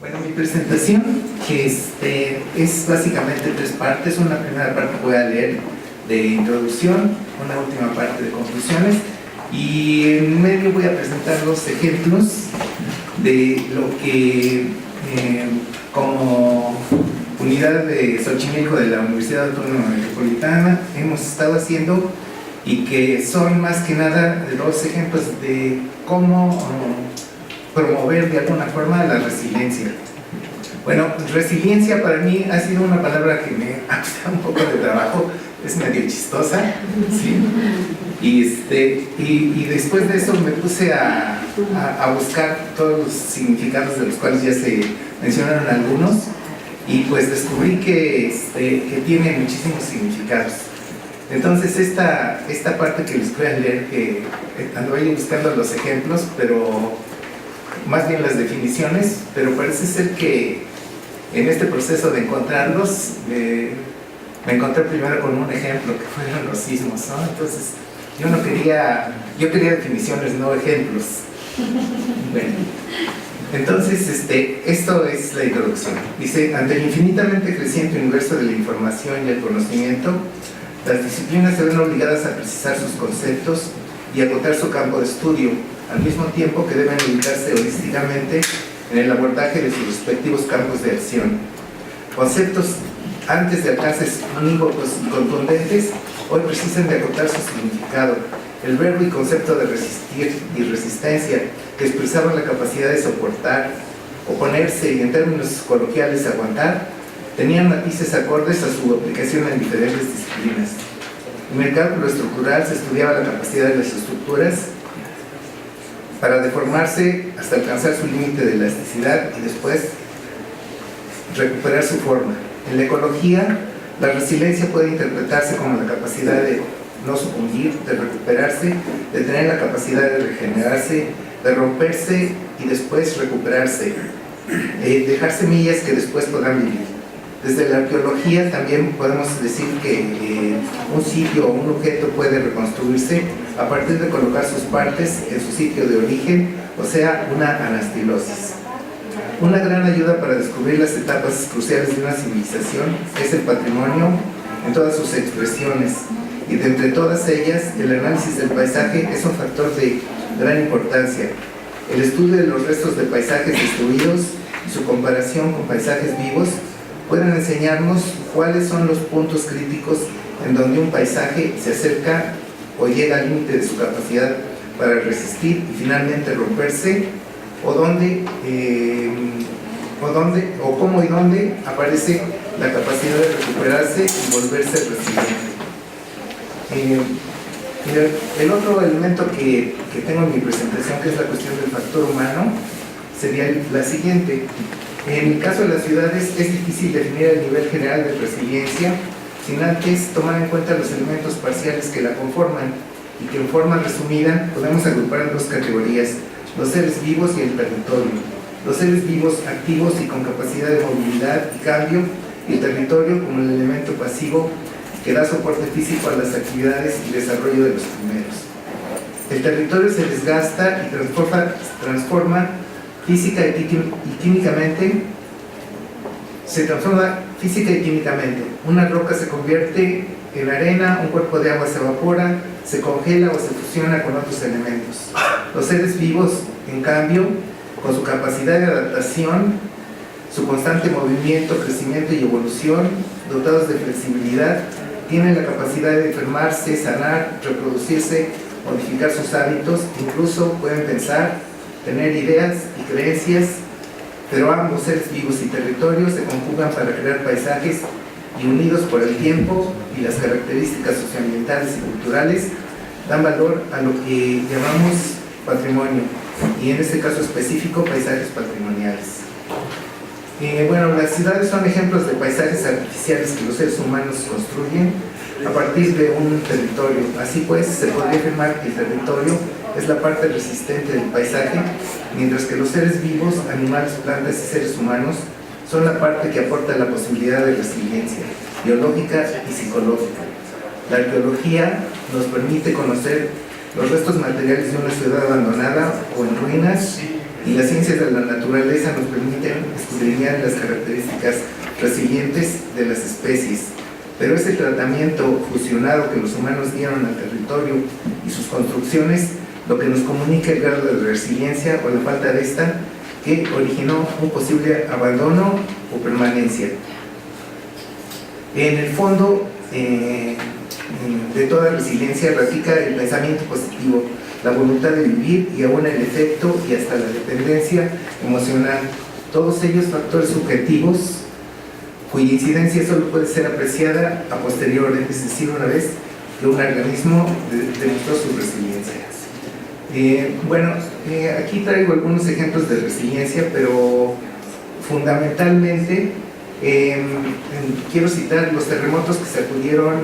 Bueno, mi presentación es básicamente tres partes. Una primera parte voy a leer de introducción, una última parte de conclusiones y en medio voy a presentar dos ejemplos de lo que como unidad de Xochimilco de la Universidad Autónoma Metropolitana hemos estado haciendo y que son más que nada dos ejemplos de cómo promover de alguna forma la resiliencia. Bueno, resiliencia para mí ha sido una palabra que me ha costado un poco de trabajo, es medio chistosa, ¿sí? Y después de eso me puse a buscar todos los significados de los cuales ya se mencionaron algunos y pues descubrí que tiene muchísimos significados. Entonces esta parte que les voy a leer, que ando ahí buscando los ejemplos, pero más bien las definiciones, pero parece ser que en este proceso de encontrarlos me encontré primero con un ejemplo que fueron los sismos, ¿no? Entonces yo quería definiciones, no ejemplos. Bueno, entonces esto es la introducción. Dice: ante el infinitamente creciente universo de la información y el conocimiento, las disciplinas se ven obligadas a precisar sus conceptos y acotar su campo de estudio, al mismo tiempo que deben ubicarse holísticamente en el abordaje de sus respectivos campos de acción. Conceptos antes de alcances unívocos y contundentes, hoy precisan de acotar su significado. El verbo y concepto de resistir y resistencia, que expresaban la capacidad de soportar, oponerse y en términos coloquiales aguantar, tenían matices acordes a su aplicación en diferentes disciplinas. En el cálculo estructural se estudiaba la capacidad de las estructuras para deformarse hasta alcanzar su límite de elasticidad y después recuperar su forma. En la ecología, la resiliencia puede interpretarse como la capacidad de no sucumbir, de recuperarse, de tener la capacidad de regenerarse, de romperse y después recuperarse, dejar semillas que después podrán vivir. Desde la arqueología también podemos decir que un sitio o un objeto puede reconstruirse a partir de colocar sus partes en su sitio de origen, o sea, una anastilosis. Una gran ayuda para descubrir las etapas cruciales de una civilización es el patrimonio en todas sus expresiones, y de entre todas ellas, el análisis del paisaje es un factor de gran importancia. El estudio de los restos de paisajes destruidos y su comparación con paisajes vivos pueden enseñarnos cuáles son los puntos críticos en donde un paisaje se acerca o llega al límite de su capacidad para resistir y finalmente romperse, o cómo y dónde aparece la capacidad de recuperarse y volverse resiliente. El otro elemento que tengo en mi presentación, que es la cuestión del factor humano, sería la siguiente. En el caso de las ciudades es difícil definir el nivel general de resiliencia sin antes tomar en cuenta los elementos parciales que la conforman, y que en forma resumida podemos agrupar en dos categorías: los seres vivos y el territorio. Los seres vivos activos y con capacidad de movilidad y cambio, y el territorio como el elemento pasivo que da soporte físico a las actividades y desarrollo de los primeros. El territorio se desgasta y transforma física y químicamente. Una roca se convierte en arena, un cuerpo de agua se evapora, se congela o se fusiona con otros elementos. Los seres vivos, en cambio, con su capacidad de adaptación, su constante movimiento, crecimiento y evolución, dotados de flexibilidad, tienen la capacidad de enfermarse, sanar, reproducirse, modificar sus hábitos, incluso pueden pensar, tener ideas y creencias, pero ambos seres vivos y territorios se conjugan para crear paisajes y, unidos por el tiempo y las características socioambientales y culturales, dan valor a lo que llamamos patrimonio, y en este caso específico, paisajes patrimoniales. Bueno, las ciudades son ejemplos de paisajes artificiales que los seres humanos construyen a partir de un territorio. Así pues, se podría afirmar que el territorio es la parte resistente del paisaje, mientras que los seres vivos, animales, plantas y seres humanos son la parte que aporta la posibilidad de resiliencia biológica y psicológica. La arqueología nos permite conocer los restos materiales de una ciudad abandonada o en ruinas, y las ciencias de la naturaleza nos permiten escudriñar las características resilientes de las especies, pero es el tratamiento fusionado que los humanos dieron al territorio y sus construcciones lo que nos comunica el grado de resiliencia o la falta de esta que originó un posible abandono o permanencia. En el fondo de toda resiliencia radica el pensamiento positivo, la voluntad de vivir y aún el efecto y hasta la dependencia emocional, todos ellos factores subjetivos cuya incidencia solo puede ser apreciada a posteriori, es decir, una vez que un organismo demostró su resiliencia. Aquí traigo algunos ejemplos de resiliencia, pero fundamentalmente quiero citar los terremotos que sacudieron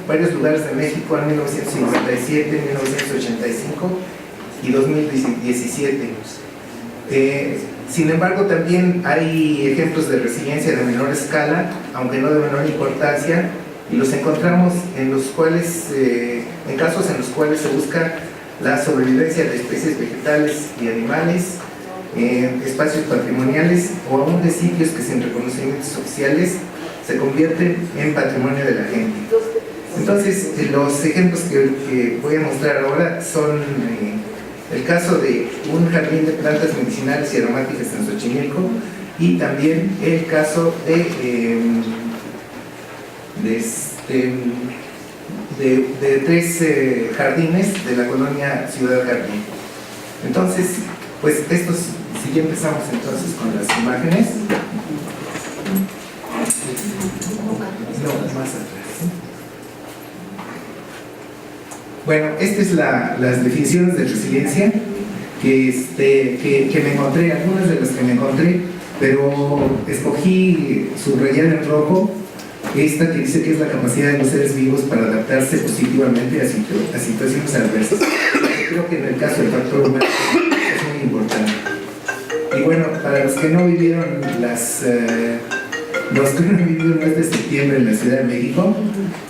varios lugares de México en 1957, 1985 y 2017. Sin embargo, también hay ejemplos de resiliencia de menor escala, aunque no de menor importancia, y los encontramos en los cuales, en casos en los cuales se busca la sobrevivencia de especies vegetales y animales, espacios patrimoniales o aún de sitios que sin reconocimientos oficiales se convierten en patrimonio de la gente. Entonces, los ejemplos que voy a mostrar ahora son el caso de un jardín de plantas medicinales y aromáticas en Xochimilco y también el caso de tres jardines de la colonia Ciudad Jardín. Entonces, pues si ya empezamos entonces con las imágenes. No, más atrás. Bueno, estas es las definiciones de resiliencia que me encontré, algunas de las que me encontré, pero escogí subrayar en rojo esta que dice que es la capacidad de los seres vivos para adaptarse positivamente a situaciones adversas. Creo que en el caso del factor humano es muy importante. Y bueno, para los que no vivieron los que no vivieron el mes de septiembre en la Ciudad de México,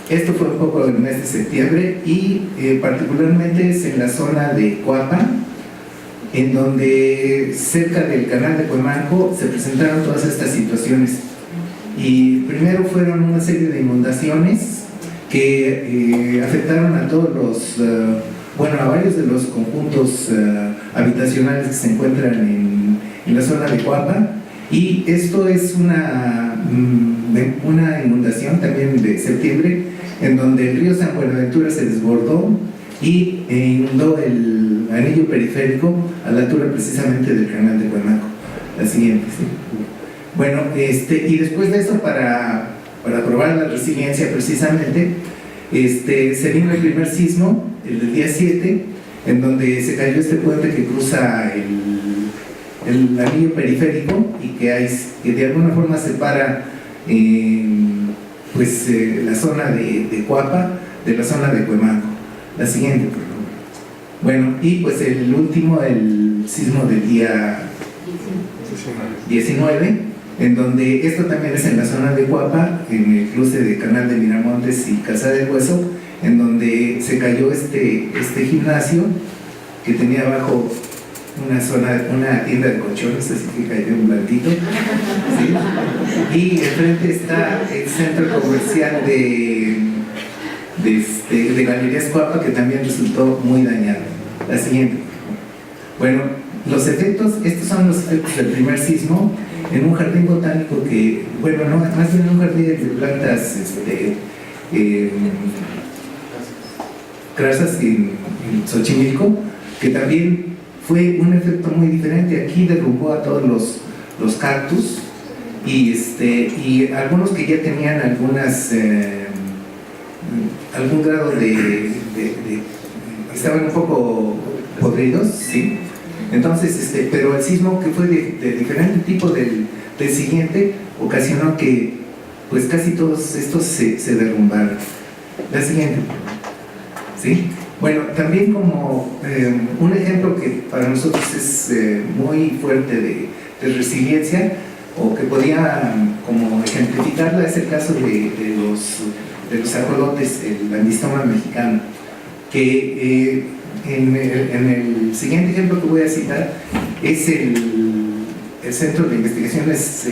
esto fue un poco el mes de septiembre y particularmente es en la zona de Coapa, en donde cerca del canal de Cuemanco se presentaron todas estas situaciones. Y primero fueron una serie de inundaciones que afectaron a todos a varios de los conjuntos habitacionales que se encuentran en la zona de Coapa, y esto es una inundación también de septiembre en donde el río San Buenaventura se desbordó y inundó el anillo periférico a la altura precisamente del canal de Cuemanco. La siguiente, ¿sí? Bueno, y después de eso, para probar la resiliencia precisamente, se vino el primer sismo, el del día 7, en donde se cayó este puente que cruza el anillo periférico y que de alguna forma separa la zona de Coapa de la zona de Cuemanco. La siguiente, por favor. Bueno, y pues el último, el sismo del día 19, en donde esto también es en la zona de Coapa, en el cruce de Canal de Miramontes y Casa del Hueso, en donde se cayó este gimnasio que tenía abajo una tienda de colchones, así que cayó un blandito, ¿sí? Y enfrente está el centro comercial de Galerías Coapa, que también resultó muy dañado. La siguiente. Bueno, estos son los efectos del primer sismo en un jardín botánico que, más bien un jardín de plantas grasas en Xochimilco, que también fue un efecto muy diferente. Aquí derrumbó a todos los cactus y algunos que ya tenían algún grado estaban un poco podridos, ¿sí? Entonces, pero el sismo, que fue de diferente tipo del siguiente, ocasionó que pues casi todos estos se derrumbaron. La siguiente, ¿sí? Bueno, también como un ejemplo que para nosotros es muy fuerte de resiliencia, o que podía como ejemplificarla, es el caso de los ajolotes, el Aniston mexicano, que en el siguiente ejemplo que voy a citar, es el Centro de Investigaciones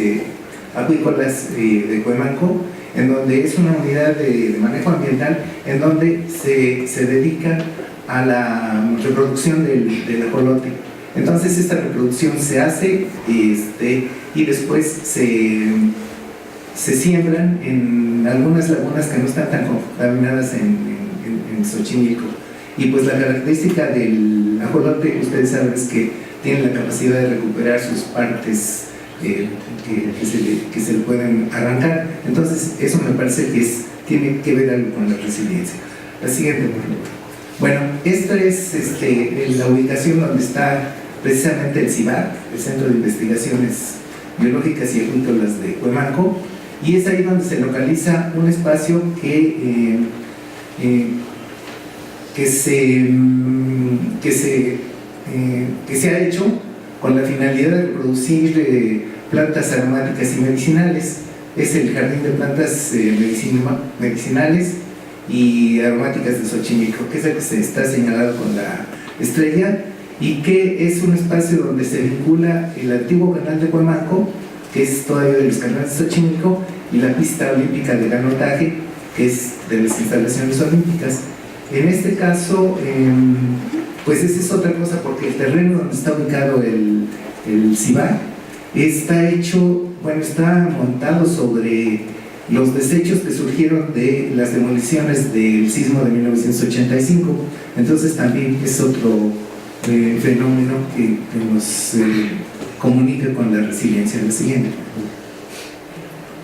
Acuícolas de Cuemanco, en donde es una unidad de manejo ambiental en donde se dedica a la reproducción del ajolote. Entonces esta reproducción se hace y después se siembran en algunas lagunas que no están tan contaminadas en Xochimilco. Y pues la característica del ajolote, ustedes saben, es que tiene la capacidad de recuperar sus partes que se le pueden arrancar. Entonces eso me parece que tiene que ver algo con la resiliencia. La siguiente, por favor. Bueno, esta es la ubicación donde está precisamente el CIBAC, el Centro de Investigaciones Biológicas y Acuícolas de Cuemanco, y es ahí donde se localiza un espacio que se ha hecho con la finalidad de reproducir plantas aromáticas y medicinales. Es el Jardín de Plantas Medicinales y Aromáticas de Xochimilco, que es el que se está señalado con la estrella, y que es un espacio donde se vincula el antiguo canal de Cuemanco, que es todavía de los canales de Xochimilco, y la pista olímpica de canotaje, que es de las instalaciones olímpicas. En este caso, pues esa es otra cosa, porque el terreno donde está ubicado el CIBAC está hecho, bueno, está montado sobre los desechos que surgieron de las demoliciones del sismo de 1985. Entonces también es otro fenómeno que nos comunica con la resiliencia. La siguiente.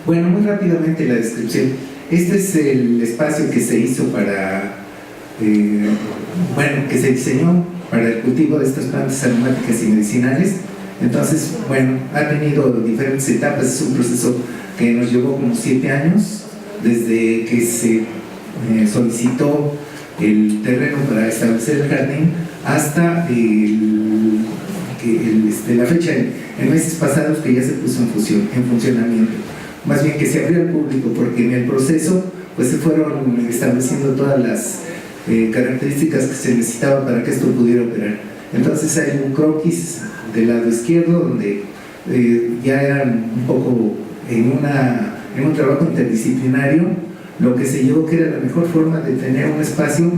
Bueno, muy rápidamente la descripción. Este es el espacio que se hizo para, que se diseñó para el cultivo de estas plantas aromáticas y medicinales. Entonces, bueno, ha tenido diferentes etapas. Es un proceso que nos llevó como 7 años, desde que se solicitó el terreno para establecer el jardín hasta la fecha, en meses pasados, que ya se puso en funcionamiento. Más bien que se abrió al público, porque en el proceso pues se fueron estableciendo todas las características que se necesitaban para que esto pudiera operar. Entonces hay un croquis del lado izquierdo, donde ya eran un poco en un trabajo interdisciplinario, lo que se llevó que era la mejor forma de tener un espacio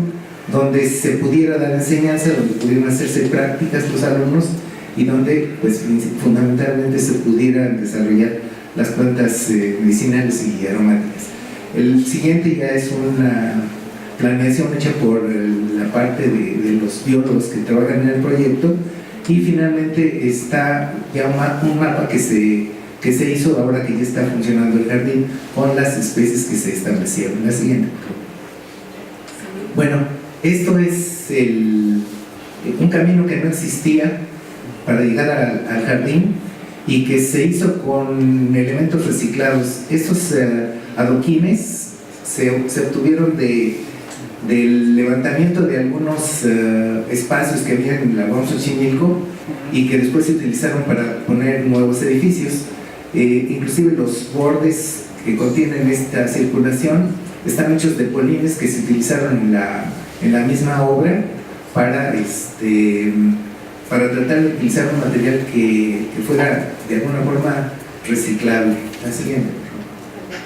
donde se pudiera dar enseñanza, donde pudieran hacerse prácticas los alumnos y donde pues fundamentalmente se pudieran desarrollar las plantas medicinales y aromáticas. El siguiente ya es una planeación hecha por la parte de los biólogos que trabajan en el proyecto, y finalmente está ya un mapa que se hizo ahora que ya está funcionando el jardín, con las especies que se establecieron. La siguiente. Bueno, esto es un camino que no existía para llegar al jardín y que se hizo con elementos reciclados. Estos adoquines se obtuvieron del levantamiento de algunos espacios que había en la Lagoon Xochimilco y que después se utilizaron para poner nuevos edificios. Inclusive los bordes que contienen esta circulación están hechos de polines que se utilizaron en la misma obra para tratar de utilizar un material que fuera de alguna forma reciclable. La siguiente.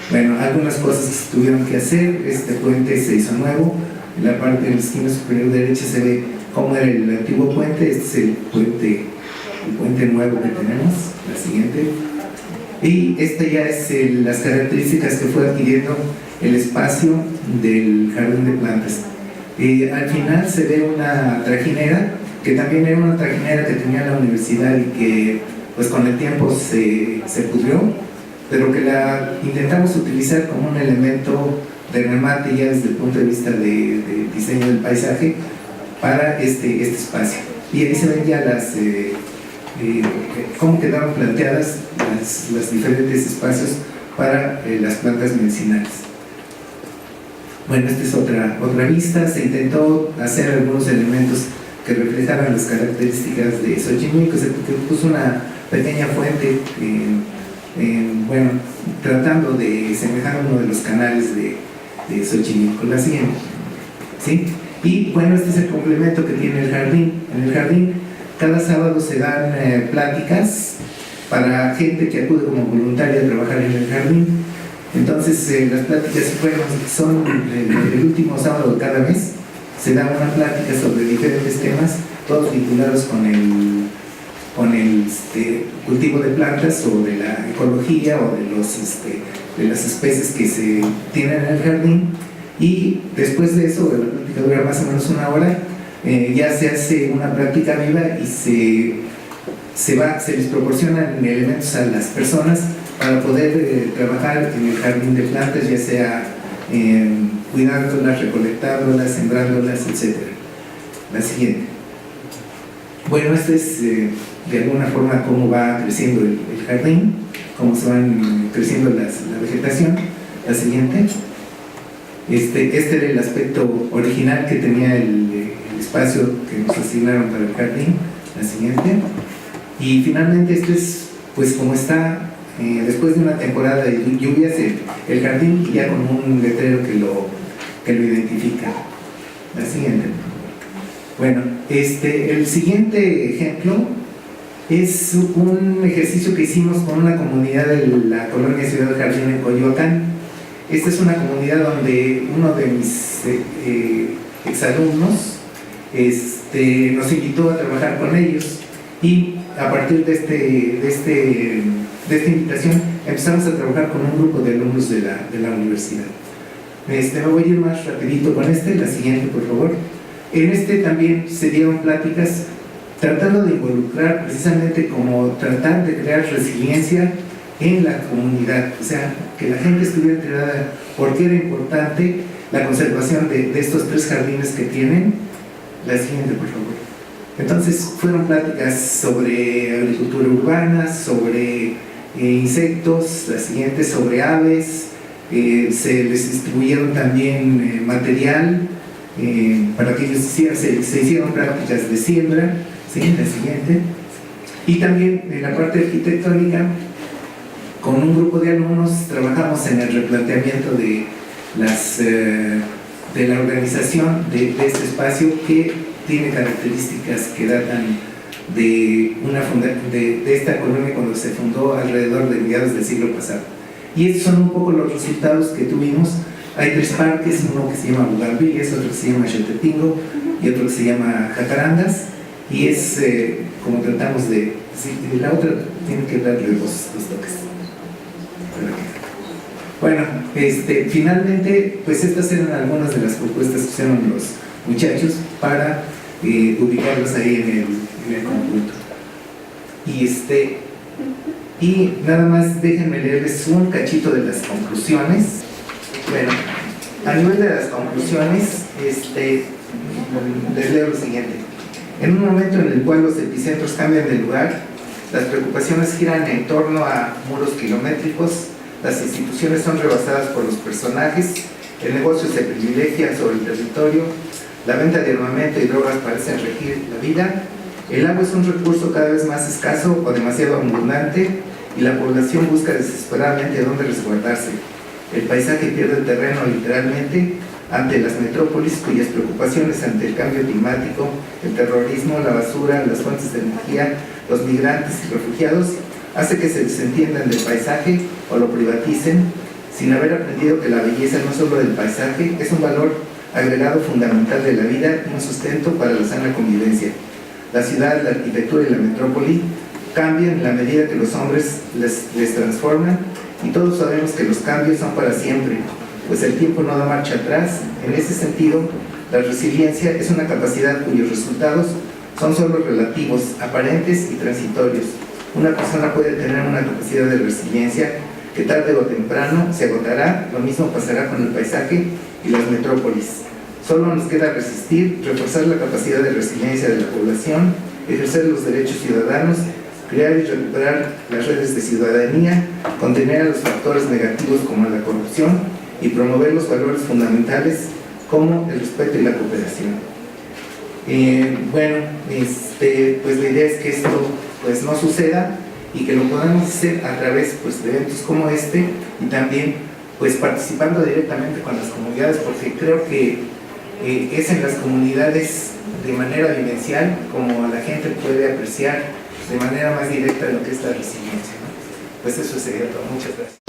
Bueno, algunas cosas que se tuvieron que hacer. Este puente se hizo nuevo. En la parte de la esquina superior derecha se ve cómo era el antiguo puente. Este es el puente nuevo que tenemos. La siguiente. Y esta ya es las características que fue adquiriendo el espacio del jardín de plantas. Al final se ve una trajinera, que también era una trajinera que tenía la universidad y que pues con el tiempo se pudrió, pero que la intentamos utilizar como un elemento de remate ya desde el punto de vista de diseño del paisaje para este espacio. Y ahí se ven ya cómo quedaron planteadas los diferentes espacios para las plantas medicinales. Bueno, esta es otra vista. Se intentó hacer algunos elementos que reflejaran las características de Xochimilco. Se puso una pequeña fuente, bueno, tratando de semejar uno de los canales de Xochimilco. La siguiente, ¿sí? Y bueno, este es el complemento que tiene el jardín. En el jardín Cada sábado se dan pláticas para gente que acude como voluntaria a trabajar en el jardín. Entonces, las pláticas son el último sábado de cada mes. Se da una plática sobre diferentes temas, todos vinculados con el cultivo de plantas o de la ecología o de las especies que se tienen en el jardín. Y después de eso, la plática dura más o menos una hora, ya se hace una práctica viva y se les proporcionan elementos a las personas para poder trabajar en el jardín de plantas, ya sea cuidándolas, recolectándolas, sembrándolas, etc. La siguiente. Bueno, esto es de alguna forma cómo va creciendo el jardín, cómo se van creciendo la vegetación. La siguiente. Este era el aspecto original que tenía el espacio que nos asignaron para el jardín. La siguiente. Y finalmente esto es pues como está después de una temporada de lluvias el jardín, ya con un letrero que lo identifica. La siguiente. Bueno, el siguiente ejemplo es un ejercicio que hicimos con una comunidad de la colonia Ciudad del Jardín en Coyoacán. Esta es una comunidad donde uno de mis exalumnos nos invitó a trabajar con ellos, y a partir de esta invitación empezamos a trabajar con un grupo de alumnos de la universidad. Me voy a ir más rapidito con la siguiente, por favor. En también se dieron pláticas tratando de involucrar precisamente como tratar de crear resiliencia en la comunidad, o sea, que la gente estuviera enterada por qué era importante la conservación de estos 3 jardines que tienen. La siguiente, por favor. Entonces fueron pláticas sobre agricultura urbana, sobre insectos, la siguiente sobre aves, se les distribuyeron también material para que ellos se hicieron prácticas de siembra. ¿Sí? La siguiente. Y también en la parte arquitectónica, con un grupo de alumnos trabajamos en el replanteamiento de la organización de este espacio, que tiene características que datan de esta colonia cuando se fundó alrededor de mediados del siglo pasado. Y estos son un poco los resultados que tuvimos. Hay 3 parques, uno que se llama Bugambilias, otro que se llama Xotetingo y otro que se llama Jacarandas, y es como tratamos de... Sí, la otra tiene que darle dos toques. Bueno, finalmente, pues estas eran algunas de las propuestas que hicieron los muchachos para ubicarlos ahí en el conjunto. Y nada más déjenme leerles un cachito de las conclusiones. Bueno, a nivel de las conclusiones, les leo lo siguiente. En un momento en el cual los epicentros cambian de lugar, las preocupaciones giran en torno a muros kilométricos, las instituciones son rebasadas por los personajes, el negocio se privilegia sobre el territorio, la venta de armamento y drogas parecen regir la vida, el agua es un recurso cada vez más escaso o demasiado abundante, y la población busca desesperadamente dónde resguardarse. El paisaje pierde terreno literalmente ante las metrópolis, cuyas preocupaciones ante el cambio climático, el terrorismo, la basura, las fuentes de energía, los migrantes y refugiados, hace que se desentiendan del paisaje o lo privaticen, sin haber aprendido que la belleza no solo del paisaje es un valor agregado fundamental de la vida y un sustento para la sana convivencia. La ciudad, la arquitectura y la metrópoli cambian en la medida que los hombres les transforman, y todos sabemos que los cambios son para siempre, pues el tiempo no da marcha atrás. En ese sentido, la resiliencia es una capacidad cuyos resultados son solo relativos, aparentes y transitorios. Una persona puede tener una capacidad de resiliencia que tarde o temprano se agotará. Lo mismo pasará con el paisaje y las metrópolis. Solo nos queda resistir, reforzar la capacidad de resiliencia de la población, ejercer los derechos ciudadanos, crear y recuperar las redes de ciudadanía, contener a los factores negativos como la corrupción y promover los valores fundamentales como el respeto y la cooperación. Bueno, pues la idea es que esto pues no suceda y que lo podamos hacer a través pues, de eventos como y también pues participando directamente con las comunidades, porque creo que es en las comunidades de manera vivencial, como la gente puede apreciar de manera más directa lo que es la resiliencia, ¿no? Pues eso sería todo. Muchas gracias.